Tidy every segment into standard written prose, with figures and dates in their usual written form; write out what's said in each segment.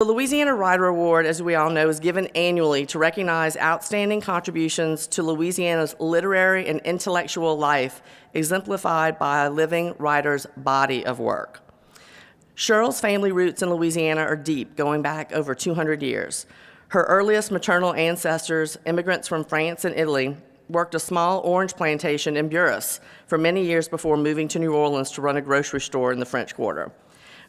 The Louisiana Writer Award, as we all know, is given annually to recognize outstanding contributions to Louisiana's literary and intellectual life, exemplified by a living writer's body of work. Sheryl's family roots in Louisiana are deep, going back over 200 years. Her earliest maternal ancestors, immigrants from France and Italy, worked a small orange plantation in Buras for many years before moving to New Orleans to run a grocery store in the French Quarter.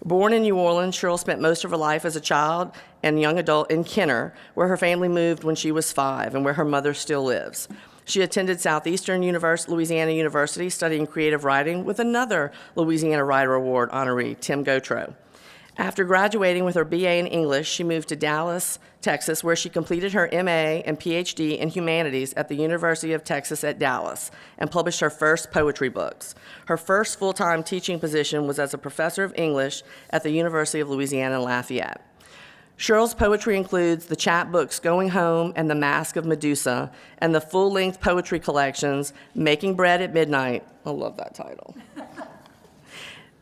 Born in New Orleans, Sheryl spent most of her life as a child and young adult in Kenner, where her family moved when she was 5 and where her mother still lives. She attended Southeastern Louisiana University studying creative writing with another Louisiana Writer Award honoree, Tim Gautreaux. After graduating with her BA in English, she moved to Dallas, Texas, where she completed her MA and PhD in humanities at the University of Texas at Dallas and published her first poetry books. Her first full-time teaching position was as a professor of English at the University of Louisiana Lafayette. Sheryl's poetry includes the chapbooks Going Home and The Mask of Medusa, and the full-length poetry collections Making Bread at Midnight, I love that title,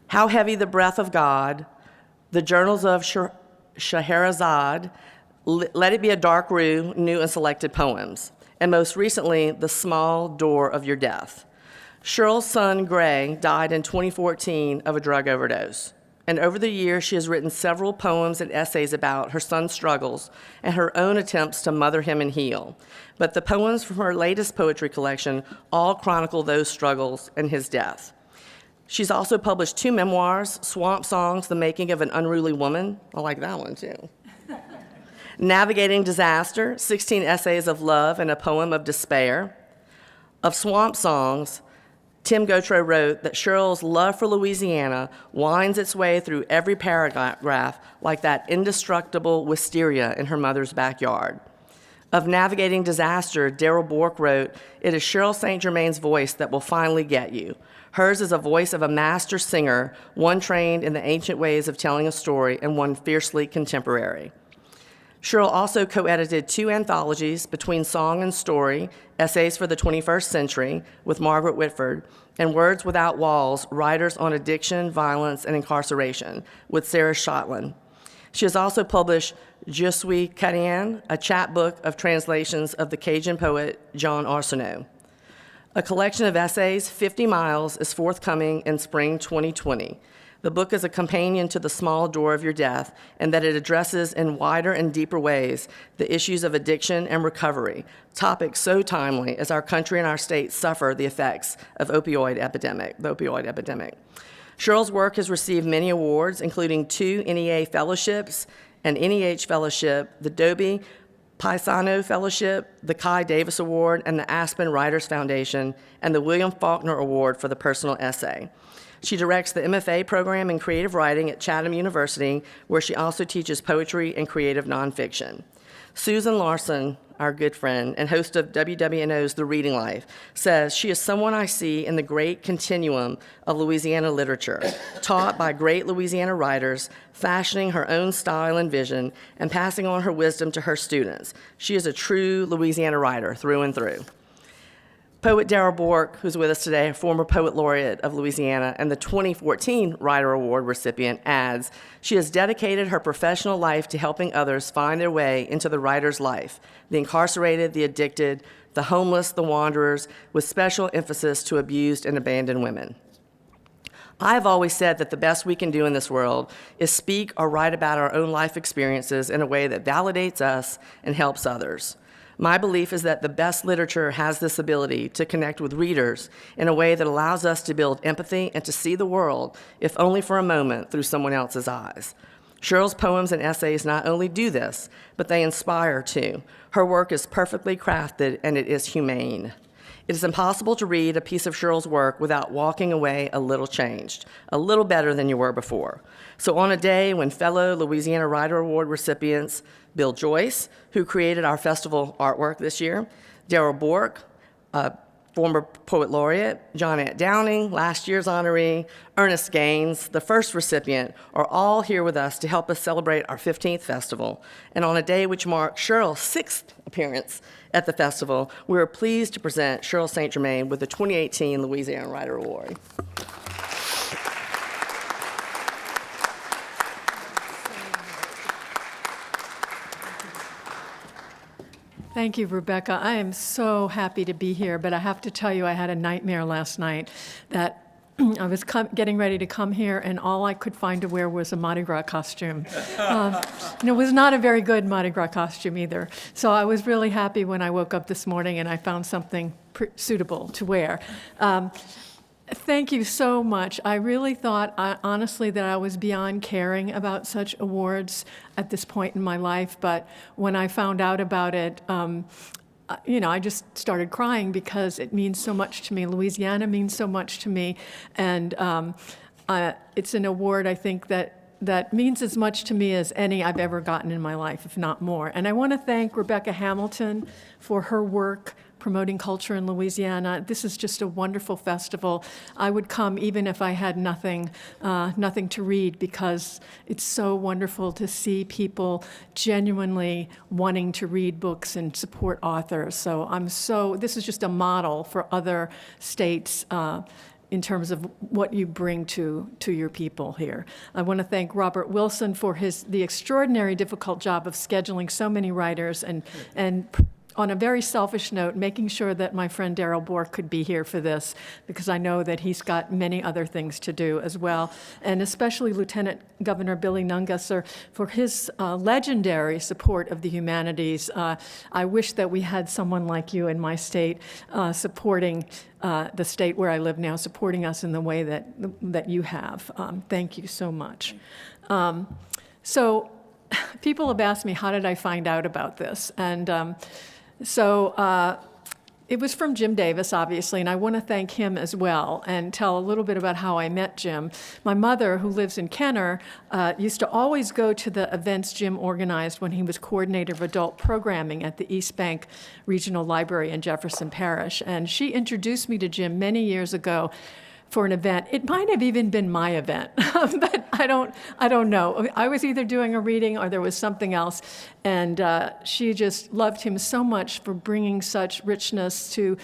How Heavy the Breath of God, The Journals of Scheherazade, Let It Be a Dark Rue, New and Selected Poems, and most recently, The Small Door of Your Death. Sheryl's son, Gray, died in 2014 of a drug overdose. And over the years, she has written several poems and essays about her son's struggles and her own attempts to mother him and heal. But the poems from her latest poetry collection all chronicle those struggles and his death. She's also published 2 memoirs, Swamp Songs, The Making of an Unruly Woman. I like that one, too. Navigating Disaster, 16 essays of love and a poem of despair. Of Swamp Songs, Tim Gautreaux wrote that Sheryl's love for Louisiana winds its way through every paragraph like that indestructible wisteria in her mother's backyard. Of Navigating Disaster, Darrell Bourke wrote, "It is Sheryl St. Germain's voice that will finally get you. Hers is a voice of a master singer, one trained in the ancient ways of telling a story and one fiercely contemporary." Sheryl also co-edited 2 anthologies, Between Song and Story, Essays for the 21st Century, with Margaret Whitford, and Words Without Walls, Writers on Addiction, Violence, and Incarceration, with Sarah Shotland. She has also published Je suis Canadien, a chapbook of translations of the Cajun poet John Arsenault. A collection of essays, 50 Miles, is forthcoming in spring 2020. The book is a companion to The Small Door of Your Death, in that it addresses in wider and deeper ways the issues of addiction and recovery, topics so timely as our country and our state suffer the effects of the opioid epidemic. Sheryl's work has received many awards, including 2 NEA fellowships, an NEH fellowship, the Dobie Paisano Fellowship, the Kai Davis Award, and the Aspen Writers Foundation, and the William Faulkner Award for the personal essay. She directs the MFA program in creative writing at Chatham University, where she also teaches poetry and creative nonfiction. Susan Larson, our good friend and host of WWNO's The Reading Life, says she is someone I see in the great continuum of Louisiana literature, taught by great Louisiana writers, fashioning her own style and vision, and passing on her wisdom to her students. She is a true Louisiana writer through and through. Poet Darrell Bourke, who's with us today, a former poet laureate of Louisiana and the 2014 Writer Award recipient, adds, "She has dedicated her professional life to helping others find their way into the writer's life, the incarcerated, the addicted, the homeless, the wanderers, with special emphasis to abused and abandoned women. I've always said that the best we can do in this world is speak or write about our own life experiences in a way that validates us and helps others. My belief is that the best literature has this ability to connect with readers in a way that allows us to build empathy and to see the world, if only for a moment, through someone else's eyes. Sheryl's poems and essays not only do this, but they inspire too. Her work is perfectly crafted and it is humane. It is impossible to read a piece of Sheryl's work without walking away a little changed, a little better than you were before. So on a day when fellow Louisiana Writer Award recipients Bill Joyce, who created our festival artwork this year, Darrell Bourke, former poet laureate, John Downing, last year's honoree, Ernest Gaines, the first recipient, are all here with us to help us celebrate our 15th festival. And on a day which marks Sheryl's 6th appearance at the festival, we are pleased to present Sheryl St. Germain with the 2018 Louisiana Writer Award. Thank you, Rebecca. I am so happy to be here, but I have to tell you, I had a nightmare last night that I was getting ready to come here, and all I could find to wear was a Mardi Gras costume. And it was not a very good Mardi Gras costume either. So I was really happy when I woke up this morning and I found something suitable to wear. Thank you so much. I really thought, honestly, that I was beyond caring about such awards at this point in my life, but when I found out about it, I just started crying because it means so much to me. Louisiana means so much to me, and it's an award, I think, that means as much to me as any I've ever gotten in my life, if not more. And I want to thank Rebecca Hamilton for her work promoting culture in Louisiana. This is just a wonderful festival. I would come even if I had nothing to read, because it's so wonderful to see people genuinely wanting to read books and support authors. So this is just a model for other states in terms of what you bring to your people here. I want to thank Robert Wilson for the extraordinary difficult job of scheduling so many writers and on a very selfish note, making sure that my friend Darrell Bork could be here for this, because I know that he's got many other things to do as well, and especially Lieutenant Governor Billy Nungesser for his legendary support of the humanities. I wish that we had someone like you in my state supporting the state where I live now, supporting us in the way that you have. Thank you so much. So people have asked me, how did I find out about this? And it was from Jim Davis, obviously, and I want to thank him as well and tell a little bit about how I met Jim. My mother, who lives in Kenner, used to always go to the events Jim organized when he was coordinator of adult programming at the East Bank Regional Library in Jefferson Parish. And she introduced me to Jim many years ago for an event. It might have even been my event, but I don't know. I was either doing a reading or there was something else, and she just loved him so much for bringing such richness to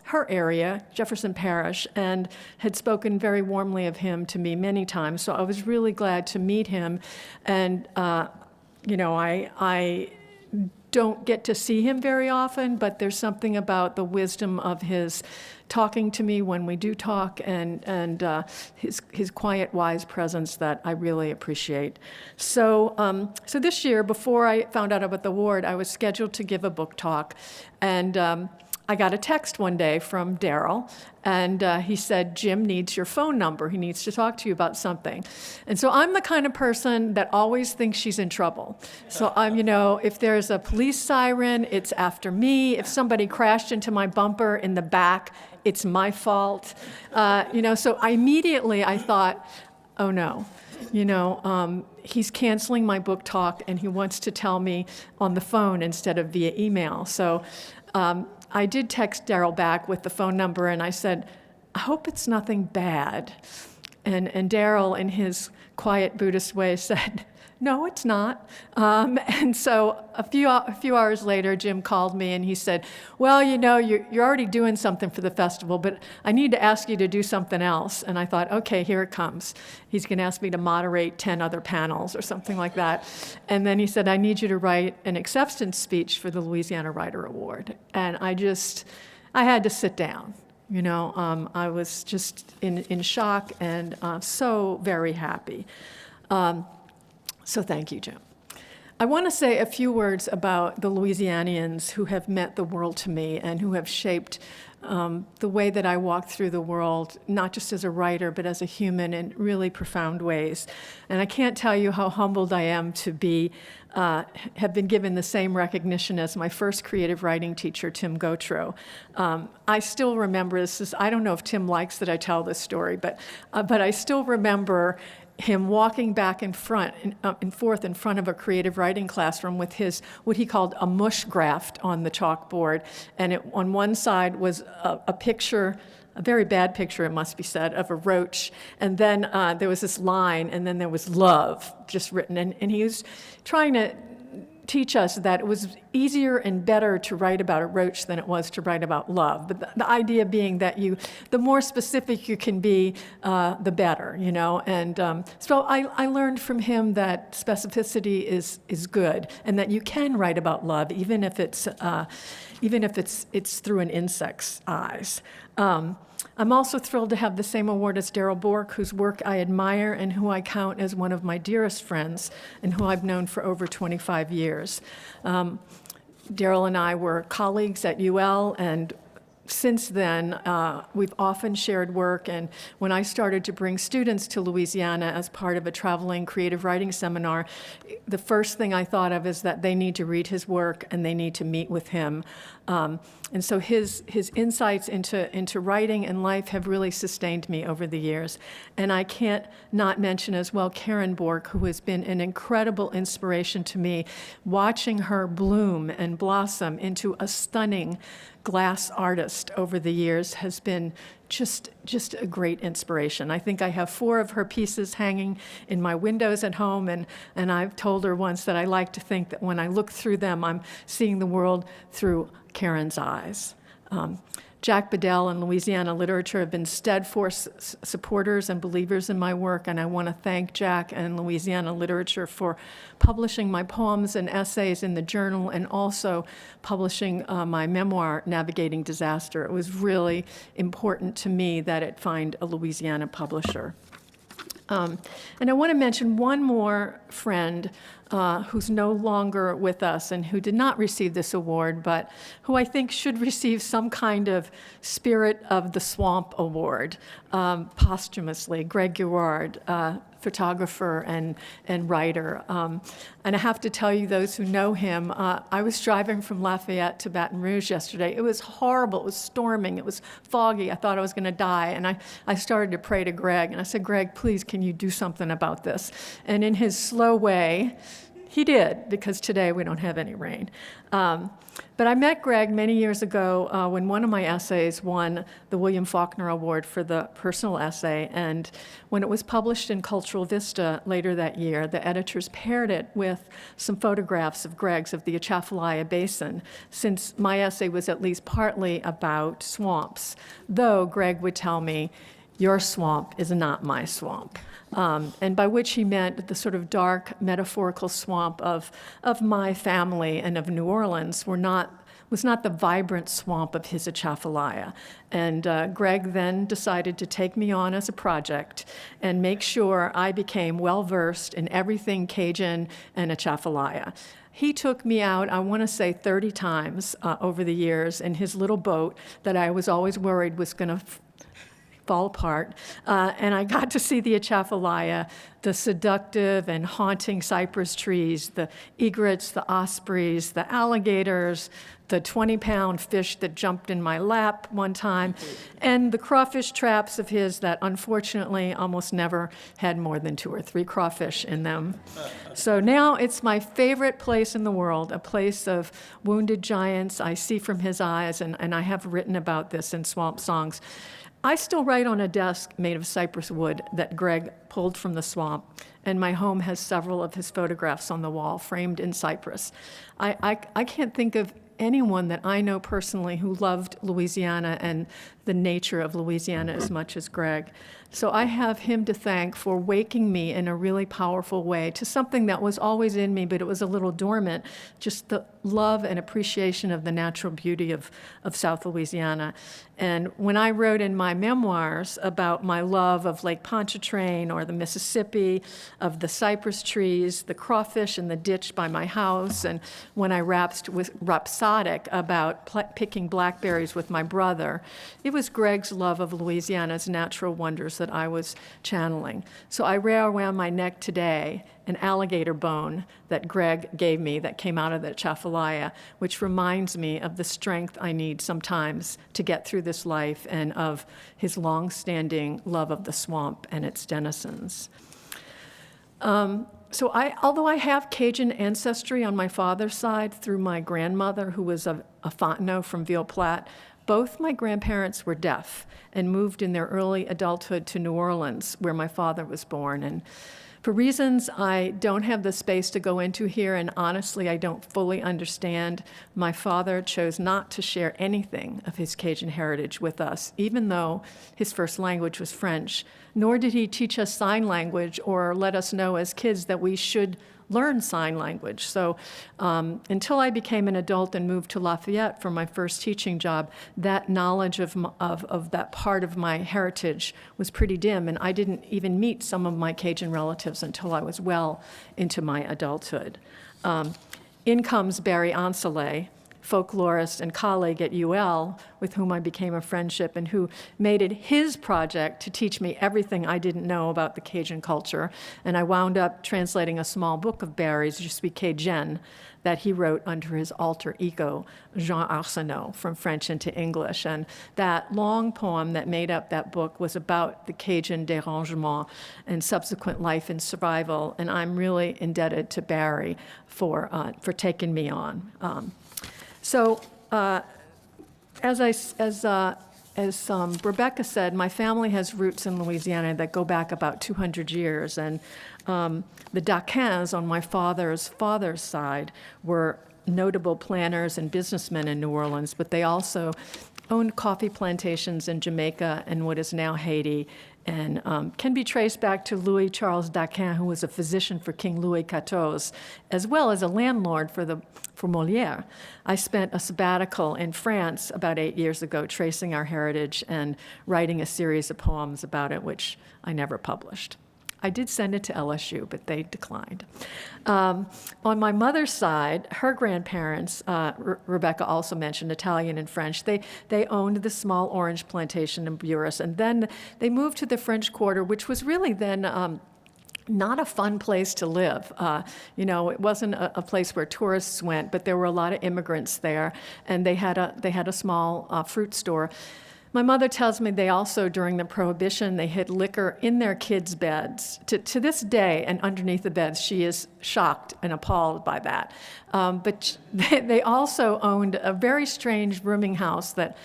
her area, Jefferson Parish, and had spoken very warmly of him to me many times. So I was really glad to meet him, and I don't get to see him very often, but there's something about the wisdom of his talking to me when we do talk, and his quiet, wise presence that I really appreciate. So this year, before I found out about the award, I was scheduled to give a book talk, and I got a text one day from Darrell, and he said, Jim needs your phone number. He needs to talk to you about something. And so I'm the kind of person that always thinks she's in trouble. So if there's a police siren, it's after me. If somebody crashed into my bumper in the back, it's my fault. So immediately I thought, oh no. He's canceling my book talk, and he wants to tell me on the phone instead of via email. So I did text Darrell back with the phone number, and I said, I hope it's nothing bad. And Darrell, in his quiet Buddhist way, said, no, it's not. And so a few hours later, Jim called me and he said, well, you're already doing something for the festival, but I need to ask you to do something else. And I thought, okay, here it comes. He's going to ask me to moderate 10 other panels or something like that. And then he said, I need you to write an acceptance speech for the Louisiana Writer Award. And I had to sit down. I was just in shock and so very happy. So thank you, Jim. I want to say a few words about the Louisianians who have meant the world to me and who have shaped the way that I walk through the world, not just as a writer, but as a human in really profound ways. And I can't tell you how humbled I am to have been given the same recognition as my first creative writing teacher, Tim Gautreaux. I still remember this. I don't know if Tim likes that I tell this story, but I still remember him walking back and forth in front of a creative writing classroom with what he called a mush graft on the chalkboard. And on one side was a picture, a very bad picture, it must be said, of a roach. And then there was this line, and then there was love just written. And he was trying to teach us that it was easier and better to write about a roach than it was to write about love. But the idea being that the more specific you can be, the better, you know. And so I learned from him that specificity is good, and that you can write about love even if it's through an insect's eyes. I'm also thrilled to have the same award as Darrell Bork, whose work I admire and who I count as one of my dearest friends and who I've known for over 25 years. Darrell and I were colleagues at UL, and since then, we've often shared work, and when I started to bring students to Louisiana as part of a traveling creative writing seminar, the first thing I thought of is that they need to read his work and they need to meet with him. And so his insights into writing and life have really sustained me over the years. And I can't not mention as well Karen Bork, who has been an incredible inspiration to me. Watching her bloom and blossom into a stunning glass artist over the years has been just a great inspiration. I think I have 4 of her pieces hanging in my windows at home, and I've told her once that I like to think that when I look through them, I'm seeing the world through Karen's eyes. Jack Bedell and Louisiana Literature have been steadfast supporters and believers in my work, and I want to thank Jack and Louisiana Literature for publishing my poems and essays in the journal and also publishing my memoir, Navigating Disaster. It was really important to me that it find a Louisiana publisher. And I want to mention one more friend who's no longer with us and who did not receive this award, but who I think should receive some kind of Spirit of the Swamp award posthumously. Greg Guard, photographer and writer. And I have to tell you, those who know him, I was driving from Lafayette to Baton Rouge yesterday. It was horrible. It was storming. It was foggy. I thought I was going to die. And I started to pray to Greg. And I said, Greg, please, can you do something about this? And in his slow way, he did, because today we don't have any rain. But I met Greg many years ago when one of my essays won the William Faulkner Award for the personal essay. And when it was published in Cultural Vista later that year, the editors paired it with some photographs of Greg's of the Atchafalaya Basin, since my essay was at least partly about swamps, though Greg would tell me, your swamp is not my swamp. And by which he meant the sort of dark metaphorical swamp of my family and of New Orleans was not the vibrant swamp of his Atchafalaya. And Greg then decided to take me on as a project and make sure I became well-versed in everything Cajun and Atchafalaya. He took me out, I want to say 30 times over the years in his little boat that I was always worried was going to fall apart, and I got to see the Atchafalaya, the seductive and haunting cypress trees, the egrets, the ospreys, the alligators, the 20-pound fish that jumped in my lap one time, and the crawfish traps of his that unfortunately almost never had more than 2 or 3 crawfish in them. So now it's my favorite place in the world, a place of wounded giants I see from his eyes, and I have written about this in Swamp Songs. I still write on a desk made of cypress wood that Greg pulled from the swamp, and my home has several of his photographs on the wall, framed in cypress. I can't think of anyone that I know personally who loved Louisiana and the nature of Louisiana as much as Greg. So I have him to thank for waking me in a really powerful way to something that was always in me, but it was a little dormant, just the love and appreciation of the natural beauty of South Louisiana. And when I wrote in my memoirs about my love of Lake Pontchartrain or the Mississippi, of the cypress trees, the crawfish in the ditch by my house, and when I rhapsodic about picking blackberries with my brother, it was Greg's love of Louisiana's natural wonders that I was channeling. So I wear around my neck today an alligator bone that Greg gave me that came out of the Atchafalaya, which reminds me of the strength I need sometimes to get through this life and of his long-standing love of the swamp and its denizens. Although I have Cajun ancestry on my father's side through my grandmother, who was a Fontenot from Ville Platte, both my grandparents were deaf and moved in their early adulthood to New Orleans, where my father was born. And For reasons I don't have the space to go into here, and honestly I don't fully understand, my father chose not to share anything of his Cajun heritage with us, even though his first language was French, nor did he teach us sign language or let us know as kids that we should learn sign language. So until I became an adult and moved to Lafayette for my first teaching job, that knowledge of that part of my heritage was pretty dim, and I didn't even meet some of my Cajun relatives until I was well into my adulthood. In comes Barry Ancelet, folklorist and colleague at UL, with whom I became a friendship and who made it his project to teach me everything I didn't know about the Cajun culture. And I wound up translating a small book of Barry's, Je suis Cajun, that he wrote under his alter ego, Jean Arsenault, from French into English. And that long poem that made up that book was about the Cajun dérangement and subsequent life and survival. And I'm really indebted to Barry for taking me on. So, as Rebecca said, my family has roots in Louisiana that go back about 200 years, and the Daquins on my father's side were notable planners and businessmen in New Orleans, but they also owned coffee plantations in Jamaica and what is now Haiti, and can be traced back to Louis Charles Daquin, who was a physician for King Louis XIV, as well as a landlord for Molière. I spent a sabbatical in France about 8 years ago tracing our heritage and writing a series of poems about it, which I never published. I did send it to LSU, but they declined. On my mother's side, her grandparents, Rebecca also mentioned Italian and French, they owned the small orange plantation in Buras, and then they moved to the French Quarter, which was really then not a fun place to live. It wasn't a place where tourists went, but there were a lot of immigrants there, and they had a small fruit store. My mother tells me they also, during the Prohibition, they hid liquor in their kids' beds. To this day, and underneath the beds, she is shocked and appalled by that. But they also owned a very strange rooming house that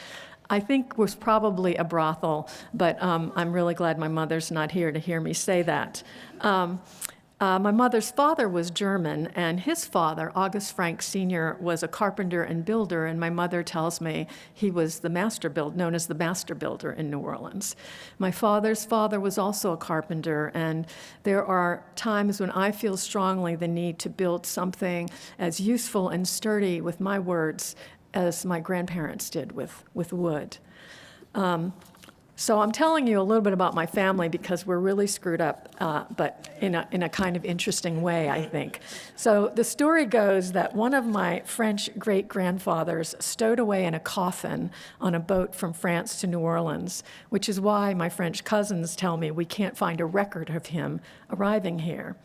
I think was probably a brothel, but I'm really glad my mother's not here to hear me say that. My mother's father was German, and his father, August Frank Sr., was a carpenter and builder, and my mother tells me he was known as the master builder in New Orleans. My father's father was also a carpenter, and there are times when I feel strongly the need to build something as useful and sturdy with my words as my grandparents did with wood. So I'm telling you a little bit about my family because we're really screwed up, but in a kind of interesting way, I think. So the story goes that one of my French great-grandfathers stowed away in a coffin on a boat from France to New Orleans, which is why my French cousins tell me we can't find a record of him arriving here.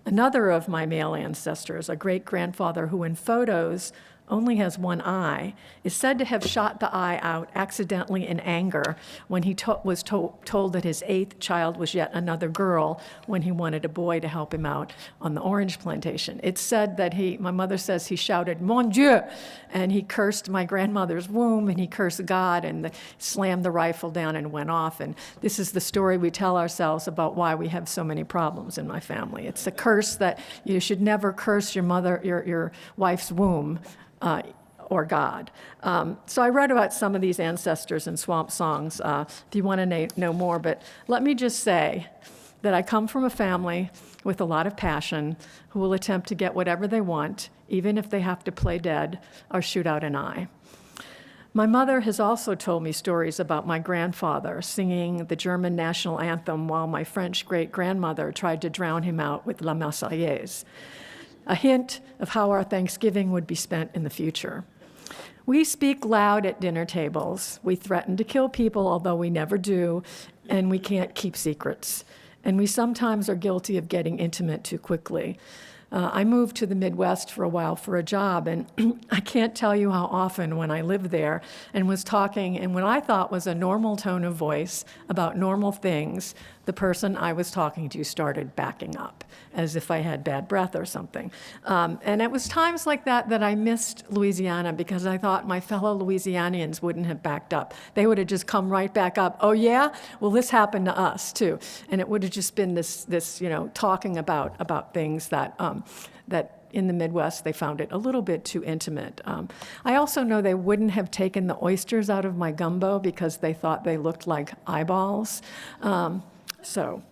Another of my male ancestors, a great-grandfather who in photos only has one eye, is said to have shot the eye out accidentally in anger when he was told that his 8th child was yet another girl when he wanted a boy to help him out on the orange plantation. It's said that my mother says he shouted, "Mon Dieu," and he cursed my grandmother's womb, and he cursed God, and slammed the rifle down and went off. And this is the story we tell ourselves about why we have so many problems in my family. It's a curse that you should never curse your wife's womb, or God. So I wrote about some of these ancestors in Swamp Songs if you want to know more, but let me just say that I come from a family with a lot of passion who will attempt to get whatever they want, even if they have to play dead or shoot out an eye. My mother has also told me stories about my grandfather singing the German national anthem while my French great-grandmother tried to drown him out with La Marseillaise. A hint of how our Thanksgiving would be spent in the future. We speak loud at dinner tables. We threaten to kill people, although we never do, and we can't keep secrets. And we sometimes are guilty of getting intimate too quickly. I moved to the Midwest for a while for a job, and I can't tell you how often when I lived there and was talking in what I thought was a normal tone of voice about normal things, the person I was talking to started backing up, as if I had bad breath or something. And it was times like that that I missed Louisiana, because I thought my fellow Louisianians wouldn't have backed up. They would have just come right back up. Oh yeah? Well, this happened to us too. And it would have just been this talking about things that in the Midwest, they found it a little bit too intimate. I also know they wouldn't have taken the oysters out of my gumbo because they thought they looked like eyeballs. So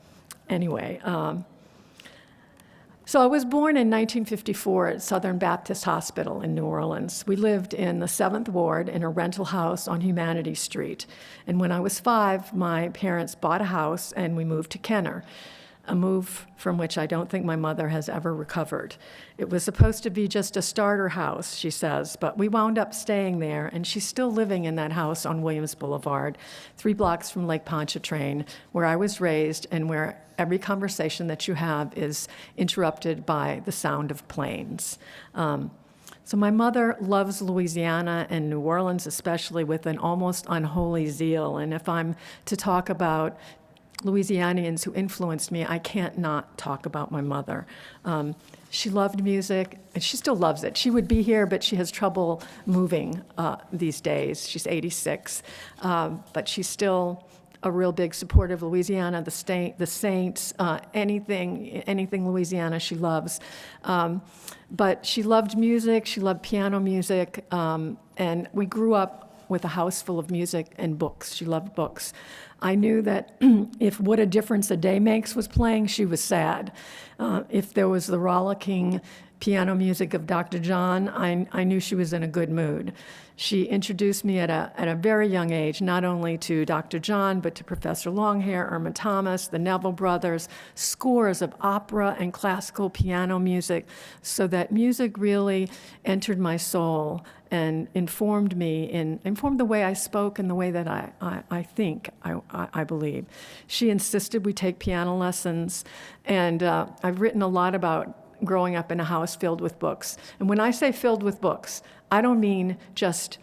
I was born in 1954 at Southern Baptist Hospital in New Orleans. We lived in the 7th Ward in a rental house on Humanity Street. And when I was 5, my parents bought a house and we moved to Kenner, a move from which I don't think my mother has ever recovered. It was supposed to be just a starter house, she says, but we wound up staying there, and she's still living in that house on Williams Boulevard, 3 blocks from Lake Pontchartrain, where I was raised and where every conversation that you have is interrupted by the sound of planes. So my mother loves Louisiana and New Orleans especially with an almost unholy zeal, and if I'm to talk about Louisianians who influenced me, I can't not talk about my mother. She loved music, and she still loves it. She would be here, but she has trouble moving these days. She's 86, but she's still a real big supporter of Louisiana, the Saints, anything Louisiana she loves. But she loved music, she loved piano music, and we grew up with a house full of music and books. She loved books. I knew that if What a Difference a Day Makes was playing, she was sad. If there was the rollicking piano music of Dr. John, I knew she was in a good mood. She introduced me at a very young age, not only to Dr. John, but to Professor Longhair, Irma Thomas, the Neville Brothers, scores of opera and classical piano music, so that music really entered my soul and informed the way I spoke and the way that I think, I believe. She insisted we take piano lessons, and I've written a lot about growing up in a house filled with books. And when I say filled with books, I don't mean just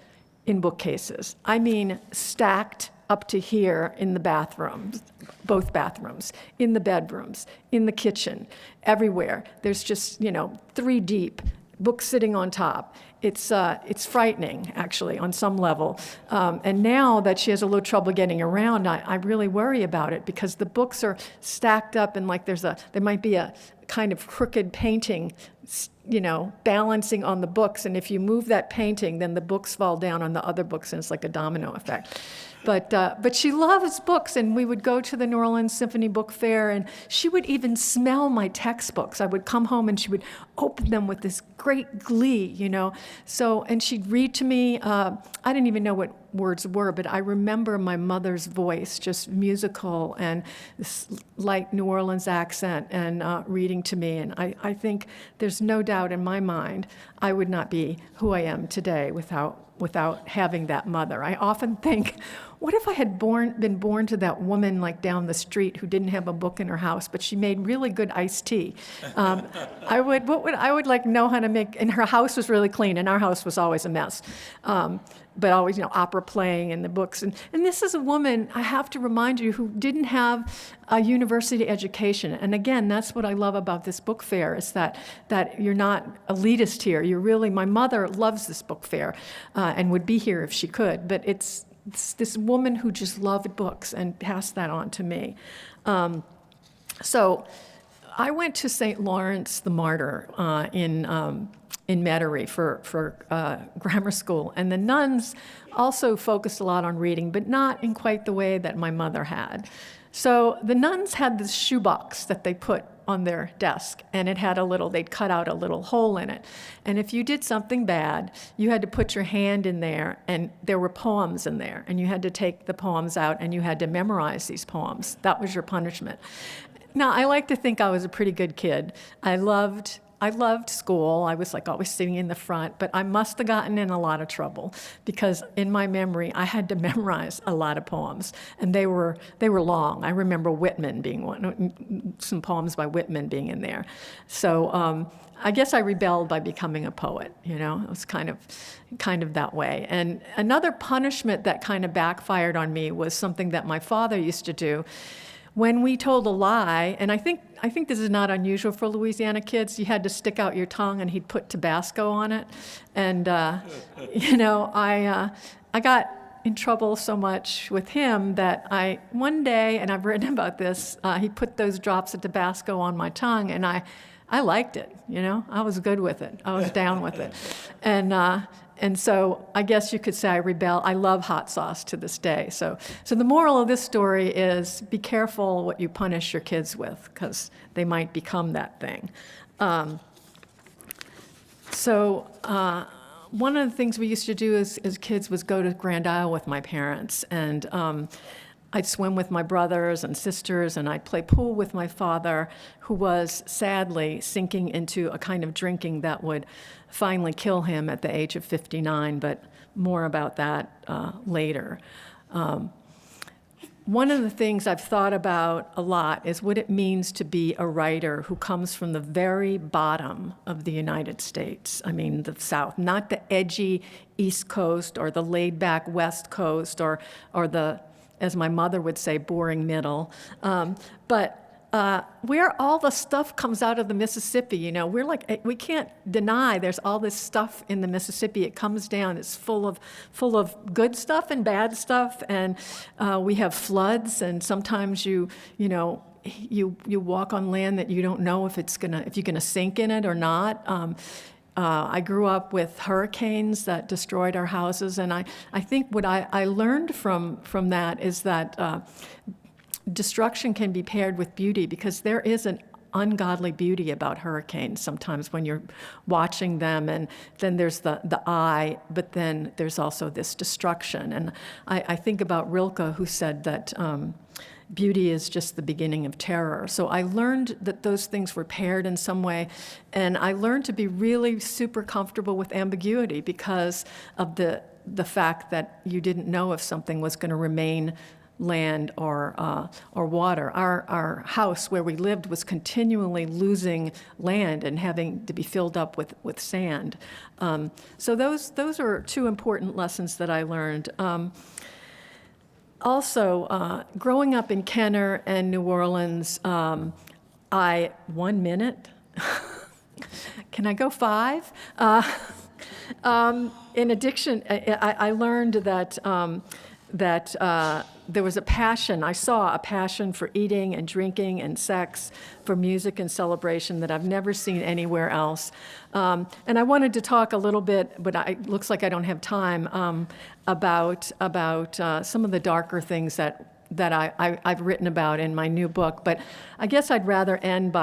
in bookcases. I mean stacked up to here in the bathrooms, both bathrooms, in the bedrooms, in the kitchen, everywhere. There's just, 3 deep, books sitting on top. It's frightening, actually, on some level. And now that she has a little trouble getting around, I really worry about it, because the books are stacked up, and like there might be a kind of crooked painting, balancing on the books. And if you move that painting, then the books fall down on the other books, and it's like a domino effect. But she loves books, and we would go to the New Orleans Symphony Book Fair, and she would even smell my textbooks. I would come home, and she would open them with this great glee, So, and she'd read to me. I didn't even know what words were, but I remember my mother's voice, just musical and this light New Orleans accent, and reading to me. And I think there's no doubt in my mind I would not be who I am today without having that mother. I often think, what if I had been born to that woman like down the street who didn't have a book in her house, but she made really good iced tea? I would like know how to make, and her house was really clean, and our house was always a mess. But always, opera playing and the books. And this is a woman, I have to remind you, who didn't have a university education. And again, that's what I love about this book fair, is that you're not elitist here. You're really, my mother loves this book fair and would be here if she could. But it's this woman who just loved books and passed that on to me. So I went to St. Lawrence the Martyr in Metairie for grammar school. And the nuns also focused a lot on reading, but not in quite the way that my mother had. So the nuns had this shoebox that they put on their desk, and it had they'd cut out a little hole in it. And if you did something bad, you had to put your hand in there, and there were poems in there, and you had to take the poems out, and you had to memorize these poems. That was your punishment. Now, I like to think I was a pretty good kid. I loved school. I was always sitting in the front, but I must have gotten in a lot of trouble, because in my memory, I had to memorize a lot of poems, and they were long. I remember Whitman being one, some poems by Whitman being in there. So I guess I rebelled by becoming a poet. It was kind of that way. And another punishment that kind of backfired on me was something that my father used to do. when we told a lie, and I think this is not unusual for Louisiana kids, you had to stick out your tongue and he'd put Tabasco on it. And, I got in trouble so much with him that one day, and I've written about this, he put those drops of Tabasco on my tongue, and I liked it, I was good with it. I was down with it. And so I guess you could say I rebel. I love hot sauce to this day. So the moral of this story is be careful what you punish your kids with, because they might become that thing. One of the things we used to do as kids was go to Grand Isle with my parents, and I'd swim with my brothers and sisters, and I'd play pool with my father, who was sadly sinking into a kind of drinking that would finally kill him at the age of 59, but more about that later. One of the things I've thought about a lot is what it means to be a writer who comes from the very bottom of the United States. I mean, the South, not the edgy East Coast or the laid-back West Coast or the, as my mother would say, boring middle, but where all the stuff comes out of the Mississippi. We're like, we can't deny there's all this stuff in the Mississippi. It comes down, it's full of good stuff and bad stuff, and we have floods, and sometimes you walk on land that you don't know if you're gonna sink in it or not. I grew up with hurricanes that destroyed our houses, and I think what I learned from that is that destruction can be paired with beauty, because there is an ungodly beauty about hurricanes sometimes when you're watching them, and then there's the eye, but then there's also this destruction. And I think about Rilke, who said that beauty is just the beginning of terror. So I learned that those things were paired in some way, and I learned to be really super comfortable with ambiguity because of the fact that you didn't know if something was going to remain land or water. Our house where we lived was continually losing land and having to be filled up with sand. So those are two important lessons that I learned. Also, growing up in Kenner and New Orleans, 1 minute? Can I go 5? In addiction, I learned that there was a passion. I saw a passion for eating and drinking and sex, for music and celebration that I've never seen anywhere else. And I wanted to talk a little bit, but it looks like I don't have time, about some of the darker things that I've written about in my new book. But I guess I'd rather end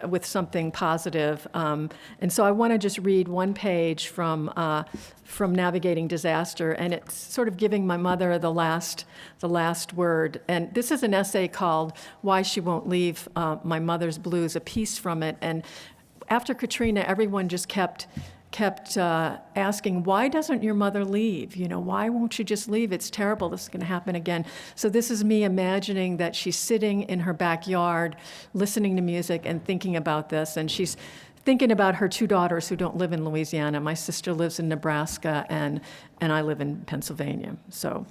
with something positive. And so I want to just read one page from Navigating Disaster, and it's sort of giving my mother the last word. And this is an essay called Why She Won't Leave My Mother's Blues, a piece from it. And after Katrina, everyone just kept asking, why doesn't your mother leave? Why won't you just leave? It's terrible. This is going to happen again. So this is me imagining that she's sitting in her backyard, listening to music and thinking about this. And she's thinking about her 2 daughters who don't live in Louisiana. My sister lives in Nebraska, and I live in Pennsylvania. So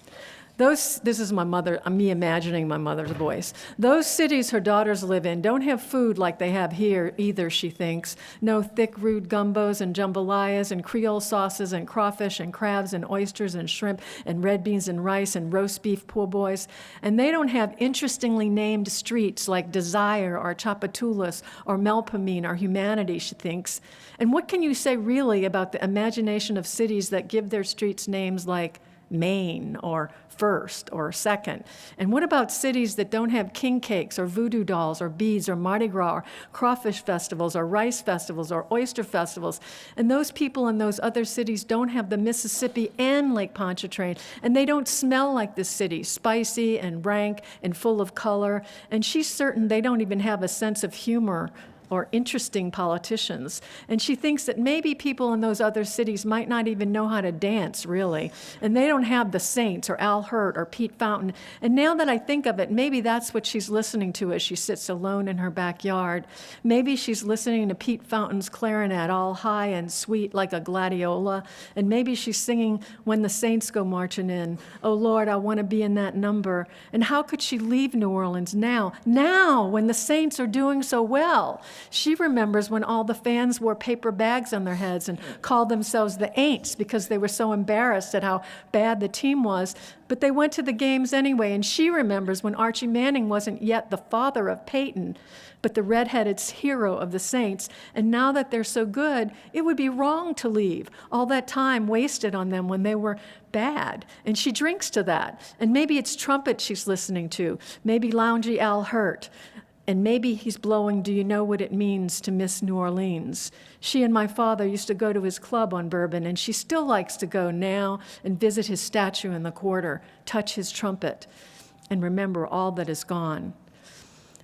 this is my mother, me imagining my mother's voice. Those cities her daughters live in don't have food like they have here either, she thinks. No thick, rude gumbos and jambalayas and Creole sauces and crawfish and crabs and oysters and shrimp and red beans and rice and roast beef po' boys. And they don't have interestingly named streets like Desire or Chapatulas or Melpomene or Humanity, she thinks. And what can you say really about the imagination of cities that give their streets names like Maine or First or Second? And what about cities that don't have king cakes or voodoo dolls or beads or Mardi Gras or crawfish festivals or rice festivals or oyster festivals? And those people in those other cities don't have the Mississippi and Lake Pontchartrain, and they don't smell like this city, spicy and rank and full of color. And she's certain they don't even have a sense of humor or interesting politicians. And she thinks that maybe people in those other cities might not even know how to dance, really. And they don't have the Saints or Al Hirt or Pete Fountain. And now that I think of it, maybe that's what she's listening to as she sits alone in her backyard. Maybe she's listening to Pete Fountain's clarinet, all high and sweet like a gladiola. And maybe she's singing When the Saints Go Marching In. Oh, Lord, I want to be in that number. And how could she leave New Orleans now when the Saints are doing so well? She remembers when all the fans wore paper bags on their heads and called themselves the Aints because they were so embarrassed at how bad the team was. But they went to the games anyway, and she remembers when Archie Manning wasn't yet the father of Peyton, but the redheaded hero of the Saints. And now that they're so good, it would be wrong to leave. All that time wasted on them when they were bad. And she drinks to that. And maybe it's trumpet she's listening to. Maybe loungy Al Hirt. And maybe he's blowing Do You Know What It Means to Miss New Orleans. She and my father used to go to his club on Bourbon, and she still likes to go now and visit his statue in the quarter, touch his trumpet, and remember all that is gone.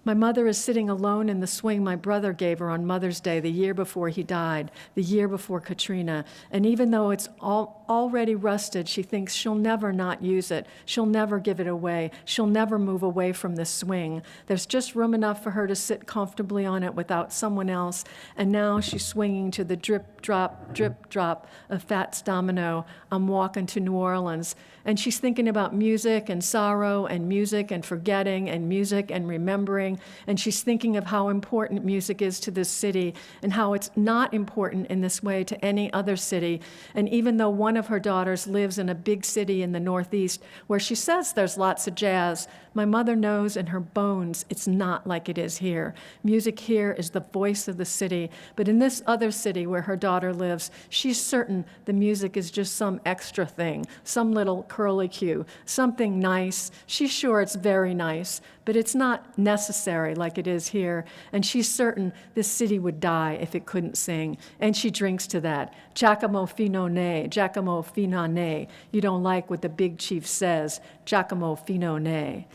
My mother is sitting alone in the swing my brother gave her on Mother's Day the year before he died, the year before Katrina. And even though it's already rusted, she thinks she'll never not use it. She'll never give it away. She'll never move away from this swing. There's just room enough for her to sit comfortably on it without someone else. And now she's swinging to the drip, drop of Fats Domino. I'm walking to New Orleans. And she's thinking about music and sorrow and music and forgetting and music and remembering. And she's thinking of how important music is to this city and how it's not important in this way to any other city. And even though one of her daughters lives in a big city in the Northeast where she says there's lots of jazz, my mother knows in her bones it's not like it is here. Music here is the voice of the city. But in this other city where her daughter lives, she's certain the music is just some extra thing, some little curlicue, something nice. She's sure it's very nice, but it's not necessary like it is here. And she's certain this city would die if it couldn't sing. And she drinks to that. Giacomo fino ne, Giacomo fino ne. You don't like what the big chief says. Giacomo fino ne.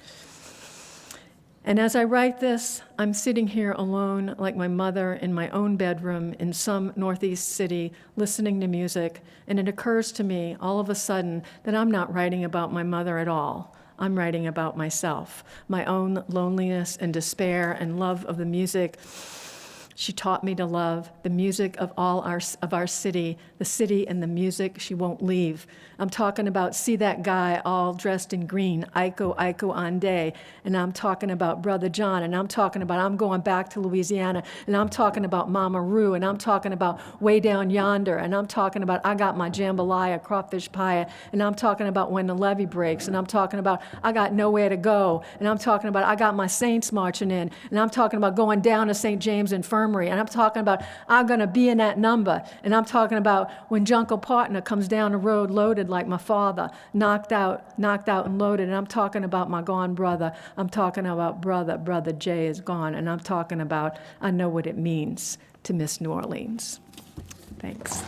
And as I write this, I'm sitting here alone like my mother in my own bedroom in some Northeast city listening to music, and it occurs to me all of a sudden that I'm not writing about my mother at all. I'm writing about myself, my own loneliness and despair and love of the music she taught me to love, the music of our city, the city and the music she won't leave. I'm talking about See That Guy All Dressed in Green, Aiko Ande, and I'm talking about Brother John, and I'm talking about I'm going back to Louisiana, and I'm talking about Mama Roo, and I'm talking about Way Down Yonder, and I'm talking about I Got My Jambalaya, Crawfish Pie, and I'm talking about When the Levee Breaks, and I'm talking about I Got Nowhere to Go, and I'm talking about I Got My Saints Marching In, and I'm talking about going down to St. James Infirmary, and I'm talking about I'm gonna be in that number, and I'm talking about when Jungle Partner comes down the road loaded like my father, knocked out and loaded, and I'm talking about my gone brother. I'm talking about brother Jay is gone, and I'm talking about I know what it means to miss New Orleans. Thanks.